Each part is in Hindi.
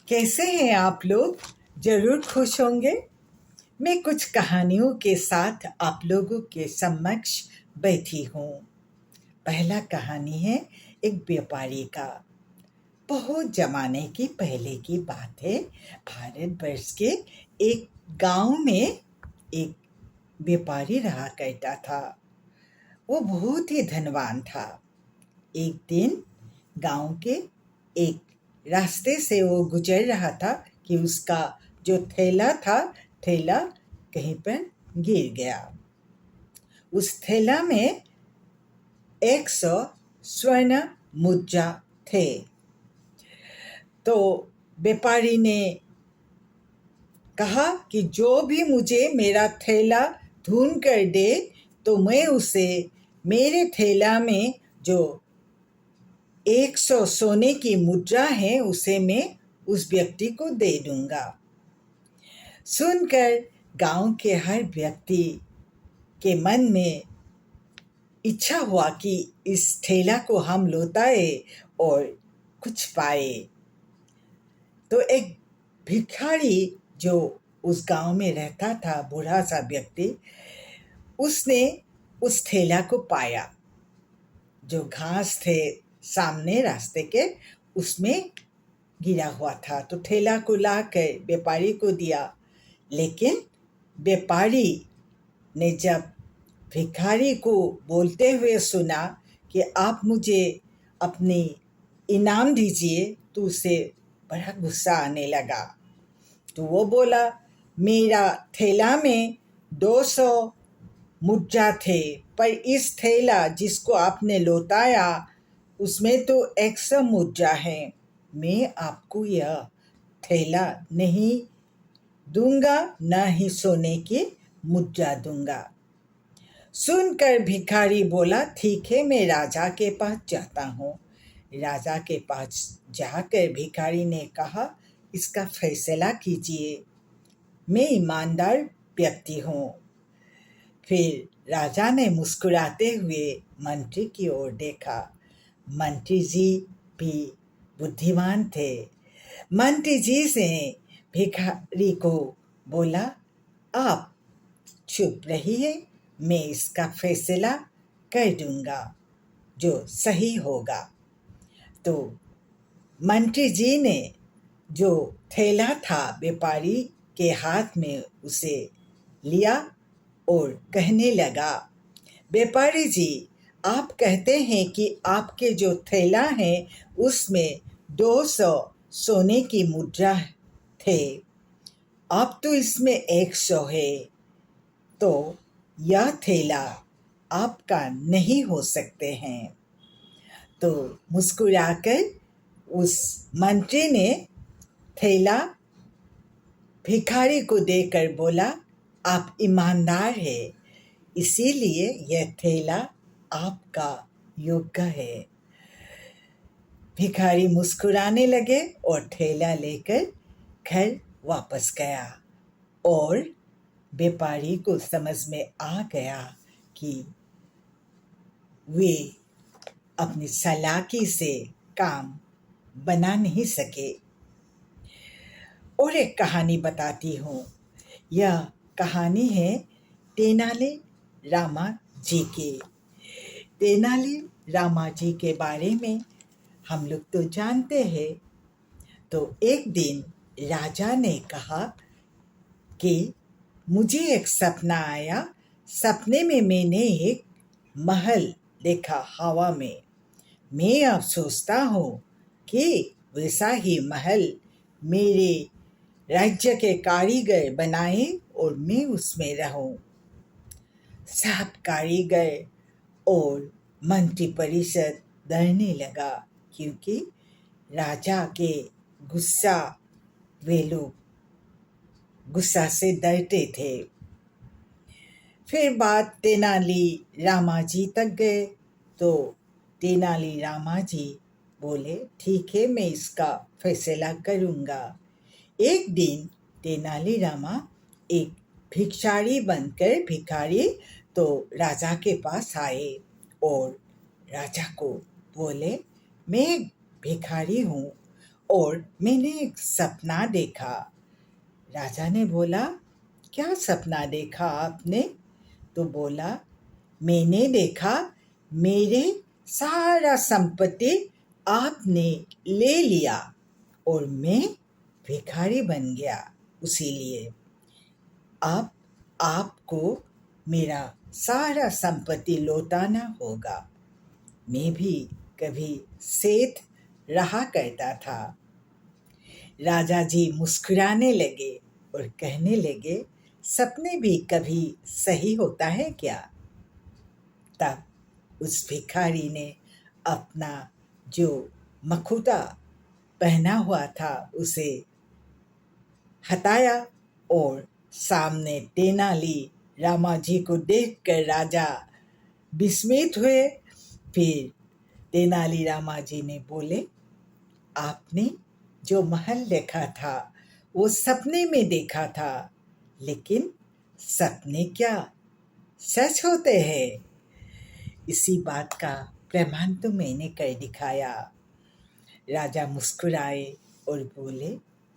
कैसे हैं आप लोग? जरूर खुश होंगे। मैं कुछ कहानियों के साथ आप लोगों के समक्ष बैठी हूँ। पहला कहानी है एक व्यापारी का। बहुत जमाने की पहले की बात है। भारतवर्ष के एक गांव में एक व्यापारी रहा करता था। वो बहुत ही धनवान था। एक दिन गांव के एक रास्ते से वो गुजर रहा था कि उसका जो थैला कहीं पर गिर गया। उस थैला में 100 स्वर्ण मुद्रा थे। तो व्यापारी ने कहा कि जो भी मुझे मेरा थैला ढूंढ कर दे तो मैं उसे मेरे थैला में जो 100 सोने की मुद्रा है उसे मैं उस व्यक्ति को दे दूंगा। सुनकर गांव के हर व्यक्ति के मन में इच्छा हुआ कि इस थैला को हम लौटाए और कुछ पाए। तो एक भिखारी जो उस गांव में रहता था, बूढ़ा सा व्यक्ति, उसने उस थैला को पाया। जो घास थे सामने रास्ते के उसमें गिरा हुआ था। तो थैला को लाकर व्यापारी को दिया। लेकिन व्यापारी ने जब भिखारी को बोलते हुए सुना कि आप मुझे अपनी इनाम दीजिए, तो उसे बड़ा गुस्सा आने लगा। तो वो बोला, मेरा थैला में 200 मुद्रा थे, पर इस थैला जिसको आपने लौटाया उसमें तो 100 मुद्रा है। मैं आपको यह थैला नहीं दूंगा, न ही सोने की मुद्रा दूंगा। सुनकर भिखारी बोला, ठीक है, मैं राजा के पास जाता हूँ। राजा के पास जाकर भिखारी ने कहा, इसका फैसला कीजिए, मैं ईमानदार व्यक्ति हूँ। फिर राजा ने मुस्कुराते हुए मंत्री की ओर देखा। मंत्री जी भी बुद्धिमान थे। मंत्री जी से भिखारी को बोला, आप चुप रहिए, मैं इसका फैसला कर दूंगा जो सही होगा। तो मंत्री जी ने जो थैला था व्यापारी के हाथ में उसे लिया और कहने लगा, व्यापारी जी, आप कहते हैं कि आपके जो थैला है उसमें 200 सोने की मुद्रा थे। अब तो इसमें 100 है, तो यह थैला आपका नहीं हो सकते हैं। तो मुस्कुराकर उस मंत्री ने थैला भिखारी को देकर बोला, आप ईमानदार हैं, इसीलिए यह थैला आपका योग्य है। भिखारी मुस्कुराने लगे और थैला लेकर घर वापस गया। और व्यापारी को समझ में आ गया कि वे अपनी चालाकी से काम बना नहीं सके। और एक कहानी बताती हूँ। यह कहानी है तेनाली रामा जी की। तेनाली रामा जी के बारे में हम लोग तो जानते हैं। तो एक दिन राजा ने कहा कि मुझे एक सपना आया। सपने में मैंने एक महल देखा हवा में। मैं अब सोचता हूँ कि वैसा ही महल मेरे राज्य के कारीगर बनाए और मैं उसमें रहूं। सब कारीगर और मंत्री परिषद डरने लगा, क्योंकि राजा के वे लोग गुस्सा से डरते थे। फिर बात तेनाली रामा जी तक गए। तो तेनाली रामा जी बोले, ठीक है, मैं इसका फैसला करूँगा। एक दिन तेनाली रामा एक भिखारी बनकर भिखारी तो राजा के पास आए और राजा को बोले, मैं भिखारी हूँ और मैंने एक सपना देखा। राजा ने बोला, क्या सपना देखा आपने? तो बोला, मैंने देखा मेरे सारा संपत्ति आपने ले लिया और मैं भिखारी बन गया। इसीलिए अब आपको मेरा सारा संपत्ति लौटाना होगा। मैं भी कभी सेठ रहा करता था। राजा जी मुस्कुराने लगे और कहने लगे, सपने भी कभी सही होता है क्या? तब उस भिखारी ने अपना जो मखुता पहना हुआ था उसे हटाया और सामने तेनाली रामा जी को देखकर राजा विस्मित हुए। फिर तेनाली रामा जी ने बोले, आपने जो महल देखा था वो सपने में देखा था, लेकिन सपने क्या सच होते हैं? इसी बात का प्रमाण तो मैंने कर दिखाया। राजा मुस्कुराए और बोले,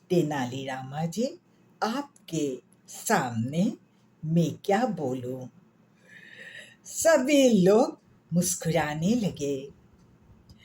तेनाली रामा जी, आपके सामने मैं क्या बोलूं? सभी लोग मुस्कुराने लगे।